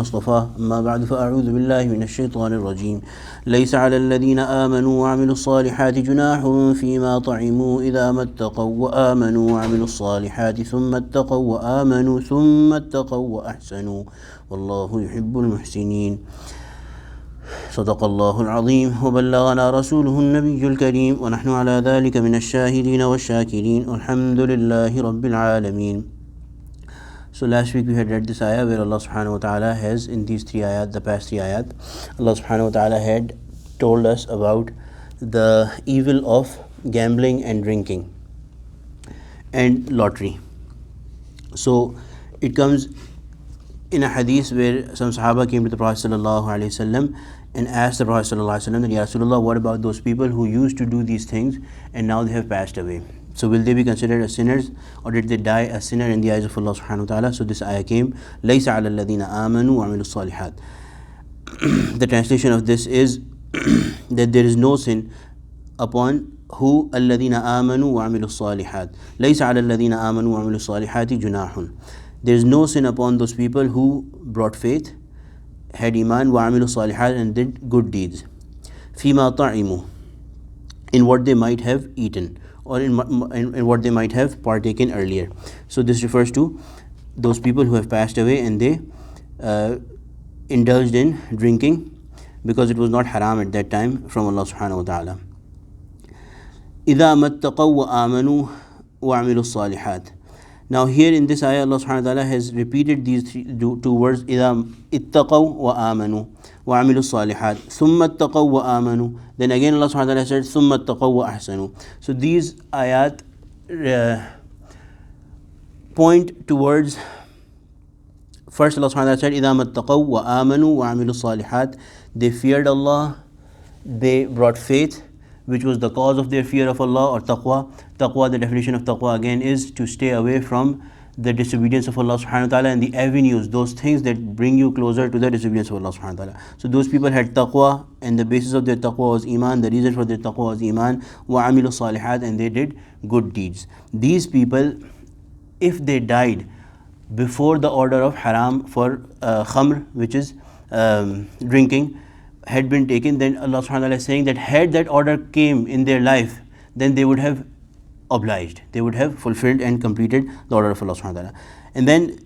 اصطفى أما بعد فأعوذ بالله من الشيطان الرجيم ليس على الذين آمنوا وعملوا الصالحات جناح فيما طعموا إذا ما اتقوا وآمنوا وعملوا الصالحات ثم اتقوا وأحسنوا والله يحب المحسنين. صدق الله العظيم وبلغنا رسوله النبي الكريم ونحن على ذلك من الشاهدين والشاكرين والحمد لله رب العالمين. So last week we had read this ayah where Allah subhanahu wa ta'ala has, in these three ayat, the past three ayat, Allah subhanahu wa ta'ala had told us about the evil of gambling and drinking and lottery. So it comes in a hadith where some Sahaba came to the Prophet sallallahu alaihi wasallam and asked the Prophet sallallahu alaihi wasallam that, Ya Rasulullah, what about those people who used to do these things and now they have passed away? So will they be considered as sinners, or did they die a sinner in the eyes of Allah subhanahu wa ta'ala? So this ayah came, لَيْسَ عَلَى الَّذِينَ آمَنُوا وَعَمِلُوا الصَّالِحَاتِ. The translation of this is that there is no sin upon who الَّذِينَ آمَنُوا وَعَمِلُوا الصَّالِحَاتِ. لَيْسَ عَلَى الَّذِينَ آمَنُوا وَعَمِلُوا الصَّالِحَاتِ جُنَاحٌ. There is no sin upon those people who brought faith, had iman, وَعَمِلُوا الصَّالِحَاتِ, and did good deeds. فِيمَا طَعِمُوا, in what they might have eaten, or in what they might have partaken earlier. So this refers to those people who have passed away and they indulged in drinking because it was not haram at that time from Allah subhanahu wa ta'ala. إِذَا مَتَّقَوْا وَآمَنُوا وَعَمِلُوا الصَّالِحَاتِ. Now here in this ayah, Allah subhanahu wa ta'ala has repeated these two words, إِذَا اتَّقَوْا وَآمَنُوا وَعَمِلُوا الصَّالِحَاتِ ثُمَّ اتَّقَوْا وَآمَنُوا. Then again Allah subhanahu wa ta'ala said ثُمَّ اتَّقَوْا وَأَحْسَنُوا. So these ayat point towards, first Allah subhanahu wa ta'ala said إِذَا مَتَّقَوْا وَآمَنُوا وَعَمِلُوا الصَّالِحَاتِ. They feared Allah, they brought faith, which was the cause of their fear of Allah, or taqwa. Taqwa, the definition of taqwa again is to stay away from the disobedience of Allah subhanahu wa ta'ala and the avenues, those things that bring you closer to the disobedience of Allah subhanahu wa ta'ala. So those people had taqwa, and the basis of their taqwa was iman, the reason for their taqwa was iman, وَعَمِلُوا الصَّالِحَاتِ, and they did good deeds. These people, if they died before the order of haram for khamr, which is drinking, had been taken, then Allah subhanahu wa ta'ala is saying that had that order came in their life, then they would have obliged, they would have fulfilled and completed the order of Allah subhanahu wa ta'ala. And then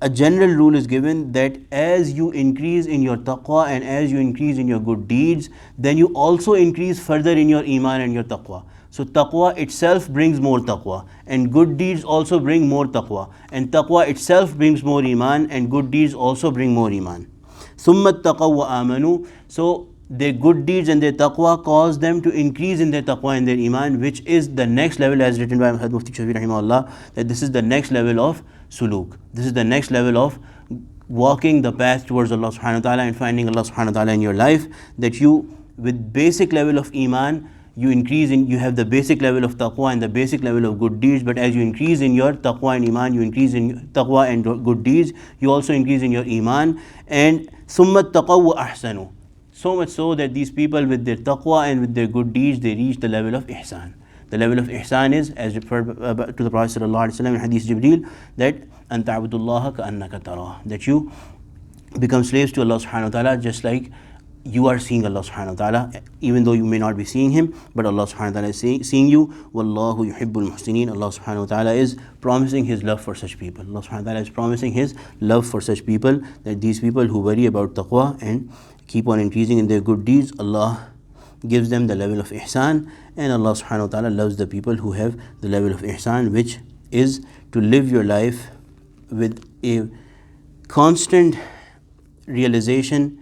a general rule is given that as you increase in your taqwa and as you increase in your good deeds, then you also increase further in your iman and your taqwa. So taqwa itself brings more taqwa, and good deeds also bring more taqwa, and taqwa itself brings more iman, and good deeds also bring more iman. ثُمَّ اتَّقَوْا وَآمَنُوا. So their good deeds and their taqwa cause them to increase in their taqwa and their iman, which is the next level, as written by Muhammad Mufti Shafi rahimahullah, that this is the next level of suluk. This is the next level of walking the path towards Allah subhanahu wa ta'ala and finding Allah subhanahu wa ta'ala in your life, that you, with basic level of iman, you increase in, you have the basic level of taqwa and the basic level of good deeds, but as you increase in your taqwa and iman, you increase in taqwa and good deeds, you also increase in your iman. And ثُمَّ اتَّقَوْا وَأَحْسَنُوا. So much so that these people, with their taqwa and with their good deeds, they reach the level of ihsan. The level of ihsan is, as referred to the Prophet sallallahu alaihi wasallam in Hadith Jibreel, that أَن تَعْبُدُ اللَّهَ كَأَنَّكَ تَرَاهُ, that you become slaves to Allah subhanahu wa ta'ala just like you are seeing Allah subhanahu wa ta'ala, even though you may not be seeing Him, but Allah subhanahu wa ta'ala is seeing you. وَاللَّهُ يُحِبُّ الْمُحْسِنِينَ. Allah subhanahu wa ta'ala is promising His love for such people. Allah subhanahu wa ta'ala is promising His love for such people, that these people who worry about taqwa and keep on increasing in their good deeds, Allah gives them the level of ihsan, and Allah subhanahu wa ta'ala loves the people who have the level of ihsan, which is to live your life with a constant realization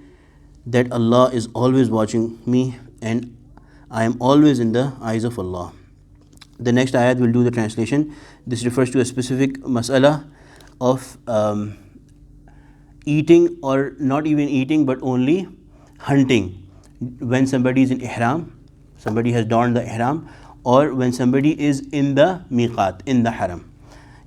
that Allah is always watching me and I am always in the eyes of Allah. The next ayat will do the translation. This refers to a specific mas'ala of eating, or not even eating, but only hunting. When somebody is in ihram, somebody has donned the ihram, or when somebody is in the miqat, in the haram.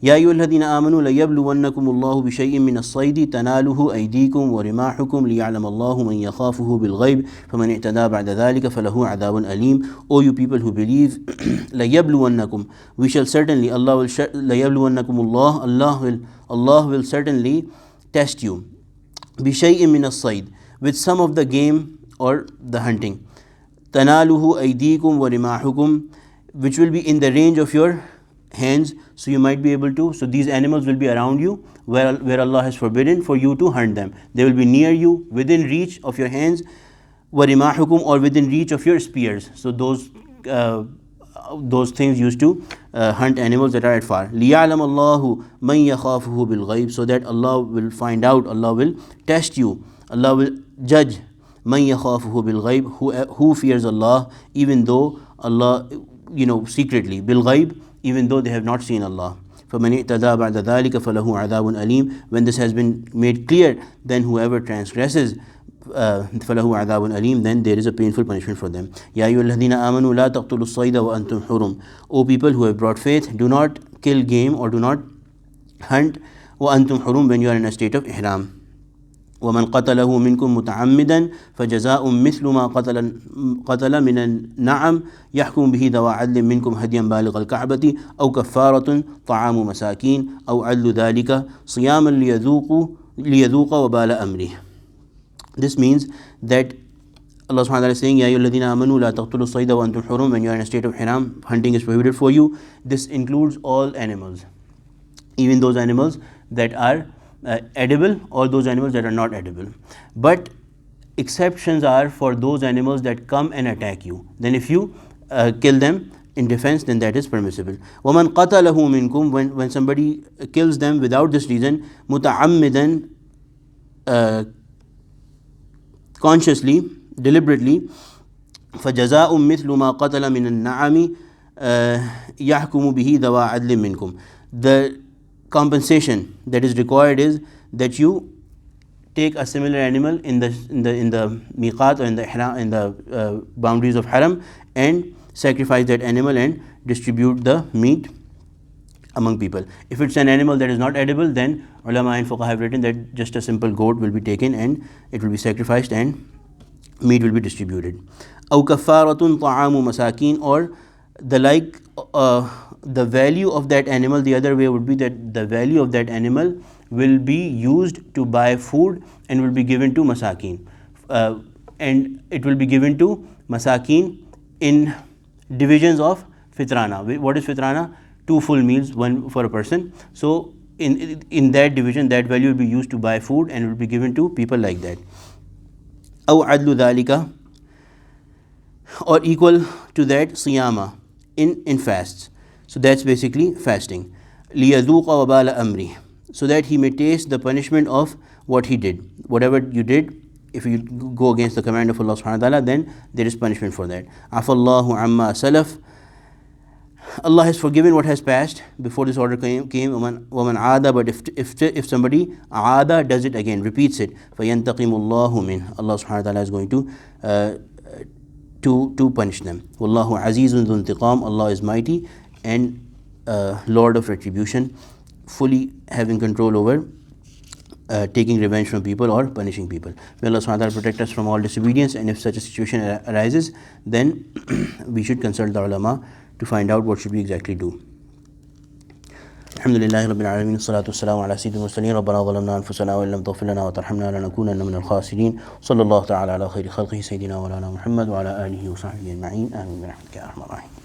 يا أيها الذين آمنوا ليبلونكم الله بشيء من الصيد تناله أيديكم ورماحكم ليعلم الله من يخافه بالغيب فمن اعتدى بعد ذلك فله عذاب أليم. O you people who believe, ليبلونكم, we shall certainly, ليبلونكم Allah will certainly test you. بِشَيْءٍ مِّنَ الصَّيْدِ, with some of the game or the hunting. تَنَالُهُ أَيْدِيكُمْ وَرِمَاحُكُمْ, which will be in the range of your hands, so you might be able to, so these animals will be around you where Allah has forbidden for you to hunt them. They will be near you, within reach of your hands, وَرِمَاحُكُمْ, or within reach of your spears. So those things used to hunt animals that are at far. لِيَعْلَمَ اللَّهُ مَنْ يَخَافُهُ بِالْغَيْبِ, so that Allah will find out, Allah will test you, Allah will judge. مَنْ يَخَافُهُ بِالْغَيْبِ, who fears Allah, even though Allah, secretly, بِالْغَيْبِ, even though they have not seen Allah. فَمَنِ اِعْتَدَى بَعْدَ ذَلِكَ فَلَهُ عَذَابٌ أَلِيمٌ, when this has been made clear, then whoever transgresses, فَلَهُ عَذَابٌ أَلِيمٌ, then there is a painful punishment for them. يَا أَيُّهَا الَّذِينَ آمَنُوا لَا تَقْتُلُوا الصَّيْدَ وَأَنْتُمْ حُرُمٌ, O people who have brought faith, do not kill game or do not hunt وَأَنْتُمْ حُرُمٌ, when you are in a state of ihram. وَمَنْ قَتَلَهُ مِنْكُمْ مُتَعَمِّدًا فَجَزَاءٌ مِثْلُ مَا قَتَلَ مِنَ النَّعَمِ يَحْكُمُ بِهِ ذَوَو عَدْلٍ مِنْكُمْ هَدْيًا بَالِغَ الْكَعْبَةِ أَوْ كَفَّارَةٌ طَعَامُ مَسَاكِينَ أَوْ عَدْلُ ذَلِكَ صِيَامًا لِيَذُوقَ وَبَالَ أَمْرِهِ. This means that Allah subhanahu wa ta'ala is saying, Ya ayyuhalladhina amanu la taqtulu as-sayda wa antum hurum, when you are in a state of ihram, hunting is prohibited for you. This includes all animals, even those animals that are edible, or those animals that are not edible. But exceptions are for those animals that come and attack you. Then if you kill them in defense, then that is permissible. وَمَنْ قَتَلَهُ مِنْكُمْ, when somebody kills them without this reason, مُتَعَمِّدًا, consciously, deliberately, فَجَزَاءٌ مِثْلُ مَا قَتَلَ مِنَ النَّعَمِ يَحْكُمُ بِهِ ذَوَو عَدْلٍ مِنْكُمْ. The compensation that is required is that you take a similar animal in the miqat, or in the boundaries of haram, and sacrifice that animal and distribute the meat among people. If it's an animal that is not edible, then ulama and fuqaha have written that just a simple goat will be taken and it will be sacrificed and meat will be distributed. أو كفارة طعام مساكين, or the like, the value of that animal, the other way would be that the value of that animal will be used to buy food and will be given to masakin, and it will be given to masakin in divisions of fitrana. What is fitrana? 2 full meals, one for a person. So in that division, that value will be used to buy food and will be given to people like that. أو عدل ذلك, or equal to that, siyama, in fasts. So that's basically fasting. لِيَذُوقَ وَبَالَ أَمْرِهِ, so that he may taste the punishment of what he did. Whatever you did, if you go against the command of Allah subhanahu wa ta'ala, then there is punishment for that. عَفَى اللَّهُ عَمَّا سَلَفَ, Allah has forgiven what has passed before this order came. وَمَنْ عَادَ, but if somebody عَادَ, does it again, repeats it, فَيَنْتَقِمُ اللَّهُ مِنْهُ, Allah subhanahu wa ta'ala is going to punish them. وَاللَّهُ عَزِيزٌ ذُو انْتِقَامٍ, Allah is mighty and Lord of retribution, fully having control over taking revenge from people or punishing people. May Allah subhanahu wa ta'ala protect us from all disobedience, and if such a situation arises, then we should consult the ulama to find out what should we exactly do. Alhamdulillahi Rabbil Alameen, salatu wassalamu ala sayyidil mursaleen, Rabbana zalamna anfusana wa illam taghfir lana wa tarhamna lanakunanna minal khasirin. Sallallahu ta'ala ala khayri khalqihi sayyidina wa lana Muhammad wa ala alihi wa sahbihi ajma'in. Amin bi rahmatika ya arhamar rahimin.